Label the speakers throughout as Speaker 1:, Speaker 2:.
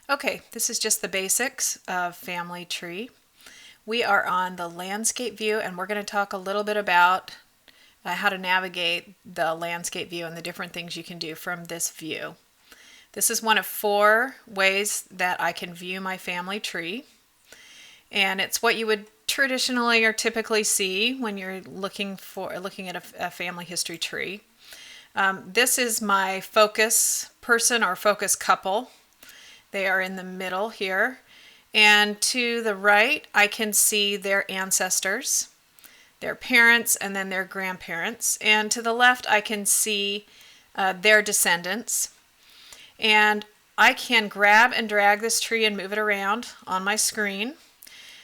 Speaker 1: Okay, this is just the basics of Family Tree. We are on the landscape view and we're going to talk a little bit about how to navigate the landscape view and the different things you can do from this view. This is one of 4 ways that I can view my family tree, and it's what you would traditionally or typically see when you're looking at a family history tree. This is my focus person or focus couple. They are in the middle here. And to the right, I can see their ancestors, their parents, and then their grandparents. And to the left, I can see their descendants. And I can grab and drag this tree and move it around on my screen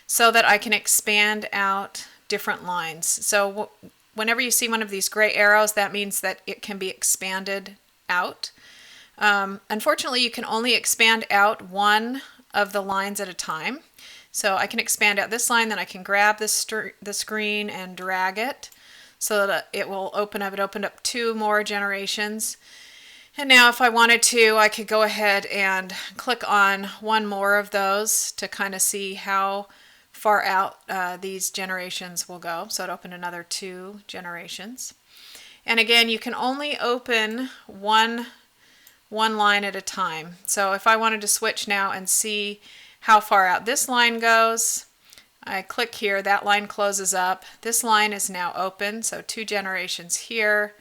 Speaker 1: so that I can expand out different lines. So whenever you see one of these gray arrows, that means that it can be expanded out. Unfortunately, you can only expand out one of the lines at a time. So I can expand out this line, then I can grab the screen and drag it so that it will open up. It opened up 2 more generations. And now if I wanted to, I could go ahead and click on one more of those to kind of see how far out these generations will go. So it opened another 2 generations. And again, you can only open one line at a time. So if I wanted to switch now and see how far out this line goes, I click here, that line closes up. This line is now open, so 2 generations here.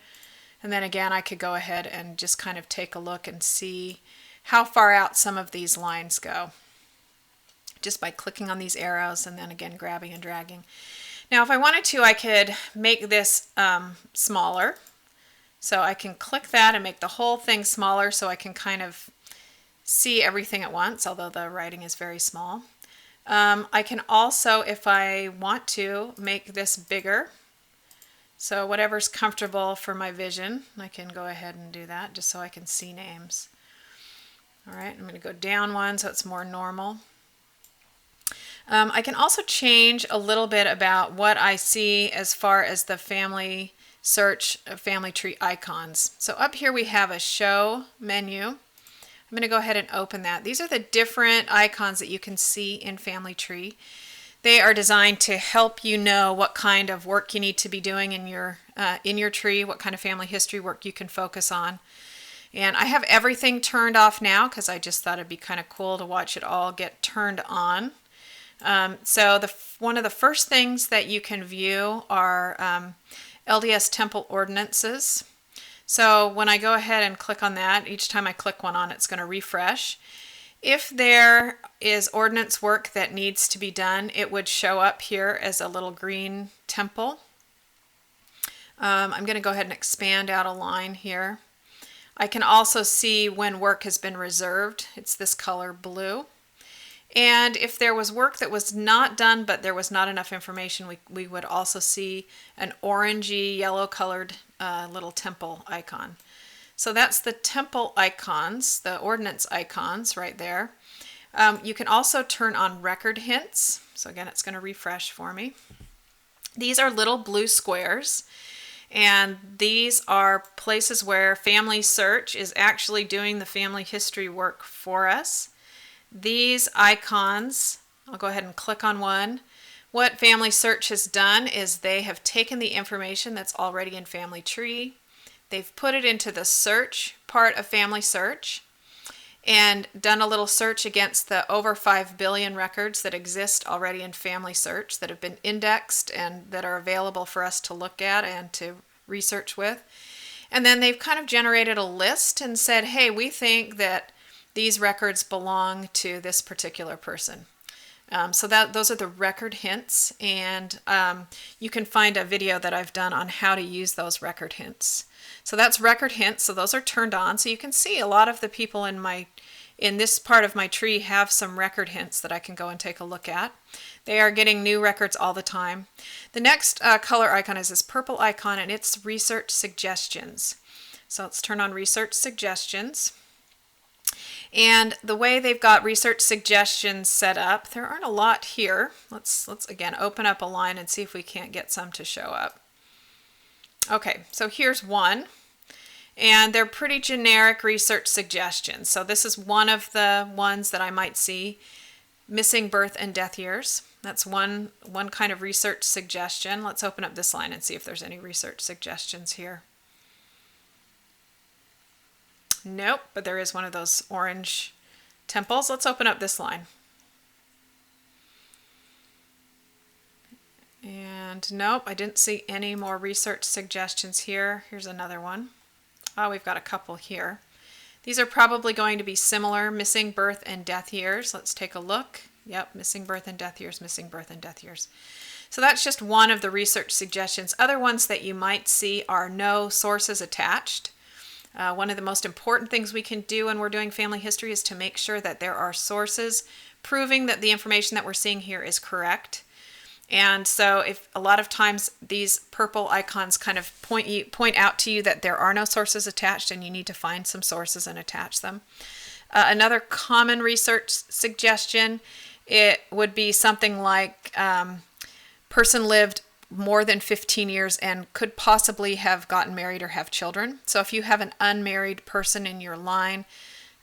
Speaker 1: And then again, I could go ahead and just kind of take a look and see how far out some of these lines go, just by clicking on these arrows and then again grabbing and dragging. Now if I wanted to, I could make this smaller. So I can click that and make the whole thing smaller so I can kind of see everything at once, although the writing is very small. I can also, if I want to, make this bigger. So whatever's comfortable for my vision, I can go ahead and do that just so I can see names. All right, I'm going to go down one so it's more normal. I can also change a little bit about what I see as far as the family search family tree icons. So up here we have a show menu. I'm going to go ahead and open that. These are the different icons that you can see in Family Tree. They are designed to help you know what kind of work you need to be doing in your tree, what kind of family history work you can focus on. And I have everything turned off now because I just thought it'd be kind of cool to watch it all get turned on. So one of the first things that you can view are LDS Temple ordinances. So when I go ahead and click on that, each time I click one on, it's going to refresh. If there is ordinance work that needs to be done, it would show up here as a little green temple. I'm going to go ahead and expand out a line here. I can also see when work has been reserved. It's this color blue. And if there was work that was not done, but there was not enough information, we would also see an orangey, yellow colored little temple icon. So that's the temple icons, the ordinance icons right there. You can also turn on record hints. So again, it's going to refresh for me. These are little blue squares. And these are places where Family Search is actually doing the family history work for us. These icons, I'll go ahead and click on one. What Family Search has done is they have taken the information that's already in Family Tree, they've put it into the search part of Family Search, and done a little search against the over 5 billion records that exist already in Family Search that have been indexed and that are available for us to look at and to research with. And then they've kind of generated a list and said, hey, we think that these records belong to this particular person. So those are the record hints, and you can find a video that I've done on how to use those record hints. So that's record hints, so those are turned on. So you can see a lot of the people in this part of my tree have some record hints that I can go and take a look at. They are getting new records all the time. The next color icon is this purple icon, and it's research suggestions. So let's turn on research suggestions. And the way they've got research suggestions set up, there aren't a lot here. Let's again open up a line and see if we can't get some to show up. Okay, so here's one. And they're pretty generic research suggestions. So this is one of the ones that I might see. Missing birth and death years. That's one kind of research suggestion. Let's open up this line and see if there's any research suggestions here. Nope, but there is one of those orange temples. Let's open up this line. And nope, I didn't see any more research suggestions here. Here's another one. Oh, we've got a couple here. These are probably going to be similar, missing birth and death years. Let's take a look. Yep, missing birth and death years, missing birth and death years. So that's just one of the research suggestions. Other ones that you might see are no sources attached. One of the most important things we can do when we're doing family history is to make sure that there are sources proving that the information that we're seeing here is correct. And so if a lot of times these purple icons kind of point out to you that there are no sources attached and you need to find some sources and attach them. Another common research suggestion, it would be something like person lived more than 15 years and could possibly have gotten married or have children. So if you have an unmarried person in your line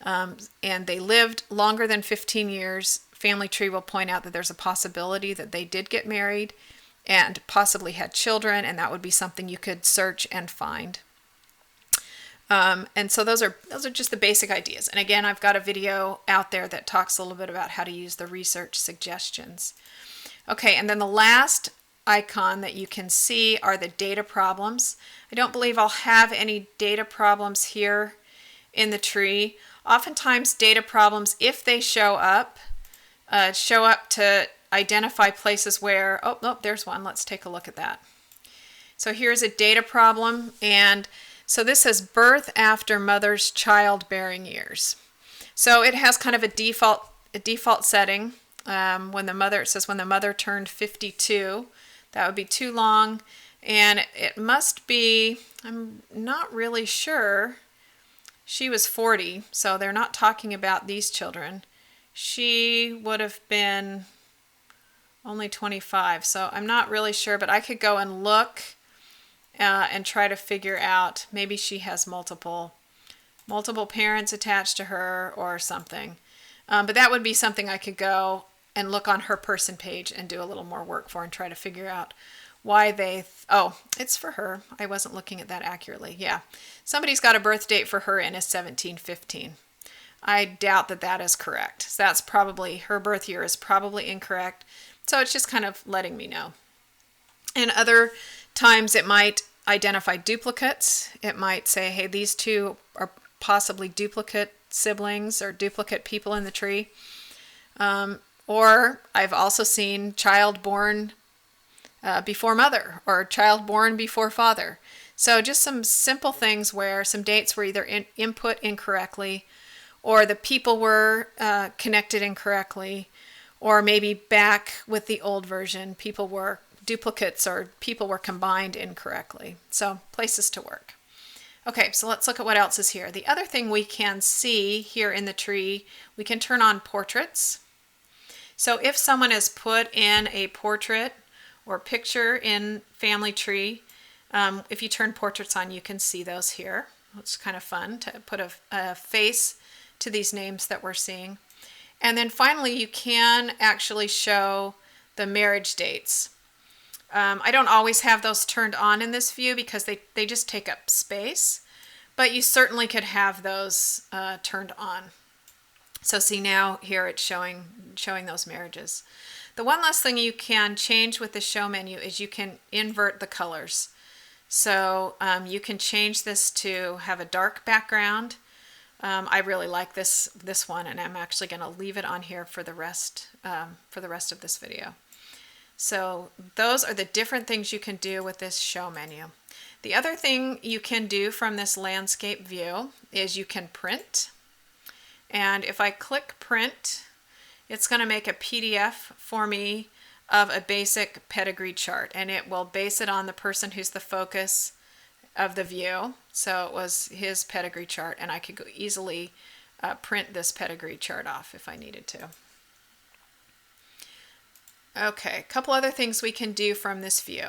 Speaker 1: and they lived longer than 15 years, Family Tree will point out that there's a possibility that they did get married and possibly had children, and that would be something you could search and find. And so those are just the basic ideas. And again, I've got a video out there that talks a little bit about how to use the research suggestions. Okay, and then the last icon that you can see are the data problems. I don't believe I'll have any data problems here in the tree. Oftentimes data problems, if they show up to identify places where, oh, there's one. Let's take a look at that. So here's a data problem, and so this says birth after mother's childbearing years. So it has kind of a default setting. When the mother turned 52, that would be too long, and it must be, I'm not really sure, she was 40, so they're not talking about these children. She would have been only 25, so I'm not really sure, but I could go and look and try to figure out, maybe she has multiple parents attached to her or something. But that would be something I could go and look on her person page and do a little more work for and try to figure out why they, it's for her. I wasn't looking at that accurately. Yeah, somebody's got a birth date for her in 1715. I doubt that that is correct. So that's probably, her birth year is probably incorrect. So it's just kind of letting me know. And other times it might identify duplicates. It might say, hey, these two are possibly duplicate siblings or duplicate people in the tree. Or I've also seen child born before mother or child born before father. So just some simple things where some dates were either input incorrectly, or the people were connected incorrectly, or maybe back with the old version, people were duplicates or people were combined incorrectly. So places to work. Okay, so let's look at what else is here. The other thing we can see here in the tree, we can turn on portraits. So if someone has put in a portrait or picture in Family Tree, if you turn portraits on, you can see those here. It's kind of fun to put a face to these names that we're seeing. And then finally, you can actually show the marriage dates. I don't always have those turned on in this view because they just take up space, but you certainly could have those turned on. So see now here it's showing those marriages. The one last thing you can change with the show menu is you can invert the colors. So you can change this to have a dark background. I really like this one, and I'm actually going to leave it on here for the rest of this video. So those are the different things you can do with this show menu. The other thing you can do from this landscape view is you can print. And if I click print, it's going to make a PDF for me of a basic pedigree chart, and it will base it on the person who's the focus of the view. So it was his pedigree chart, and I could go easily print this pedigree chart off if I needed to. Okay, a couple other things we can do from this view.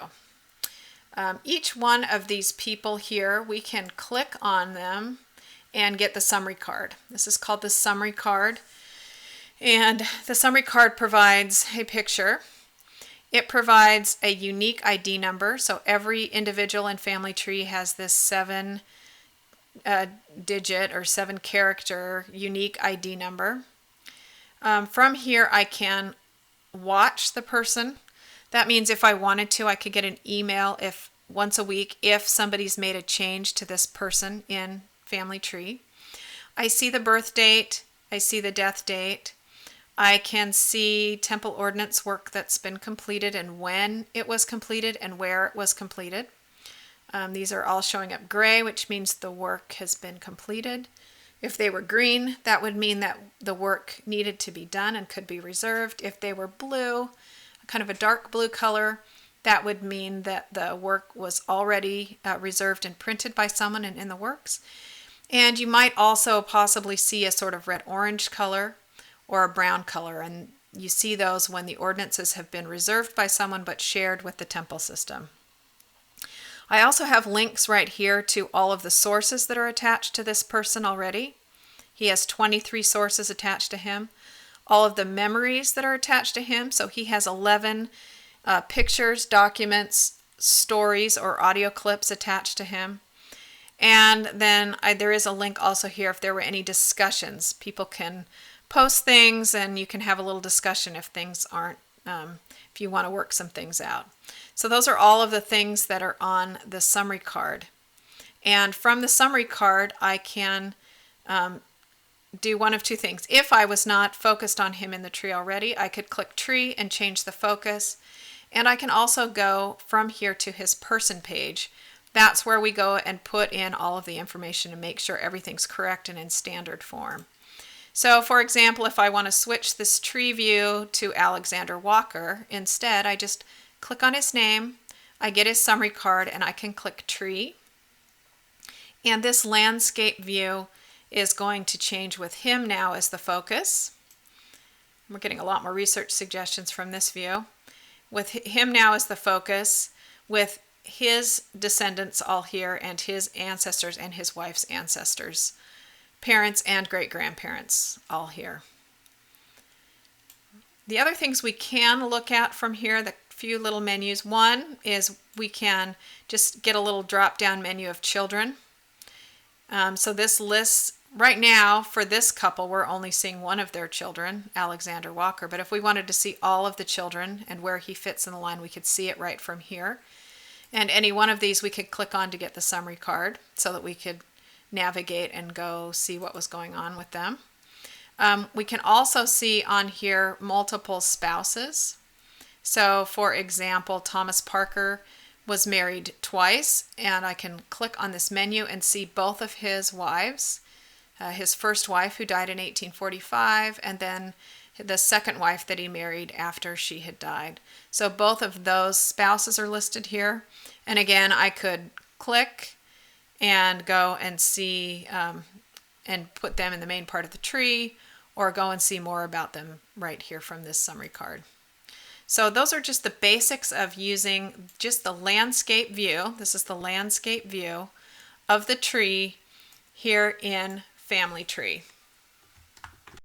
Speaker 1: Each one of these people here, we can click on them and get the summary card. This is called the summary card. And the summary card provides a picture. It provides a unique ID number. So every individual in Family Tree has this 7-digit or 7-character unique ID number. From here, I can watch the person. That means if I wanted to, I could get an email once a week if somebody's made a change to this person in Family Tree. I see the birth date. I see the death date. I can see temple ordinance work that's been completed and when it was completed and where it was completed. These are all showing up gray, which means the work has been completed. If they were green, that would mean that the work needed to be done and could be reserved. If they were blue, kind of a dark blue color, that would mean that the work was already reserved and printed by someone and in the works. And you might also possibly see a sort of red-orange color or a brown color, and you see those when the ordinances have been reserved by someone but shared with the temple system. I also have links right here to all of the sources that are attached to this person already. He has 23 sources attached to him. All of the memories that are attached to him, so he has 11 pictures, documents, stories, or audio clips attached to him. And then there is a link also here if there were any discussions. People can post things and you can have a little discussion if things aren't, if you want to work some things out. So those are all of the things that are on the summary card. And from the summary card, I can do one of two things. If I was not focused on him in the tree already, I could click tree and change the focus. And I can also go from here to his person page. That's where we go and put in all of the information and make sure everything's correct and in standard form. So for example, if I want to switch this tree view to Alexander Walker, instead I just click on his name, I get his summary card, and I can click tree. And this landscape view is going to change with him now as the focus. We're getting a lot more research suggestions from this view. With him now as the focus, with his descendants all here and his ancestors and his wife's ancestors, parents and great-grandparents all here. The other things we can look at from here, the few little menus. One is we can just get a little drop-down menu of children. So this lists, right now for this couple, we're only seeing one of their children, Alexander Walker. But if we wanted to see all of the children and where he fits in the line, we could see it right from here. And any one of these we could click on to get the summary card so that we could navigate and go see what was going on with them. We can also see on here multiple spouses. So for example, Thomas Parker was married twice, and I can click on this menu and see both of his wives. His first wife, who died in 1845, and then the second wife that he married after she had died. So both of those spouses are listed here. And again, I could click and go and see and put them in the main part of the tree, or go and see more about them right here from this summary card. So those are just the basics of using just the landscape view. This is the landscape view of the tree here in Family Tree.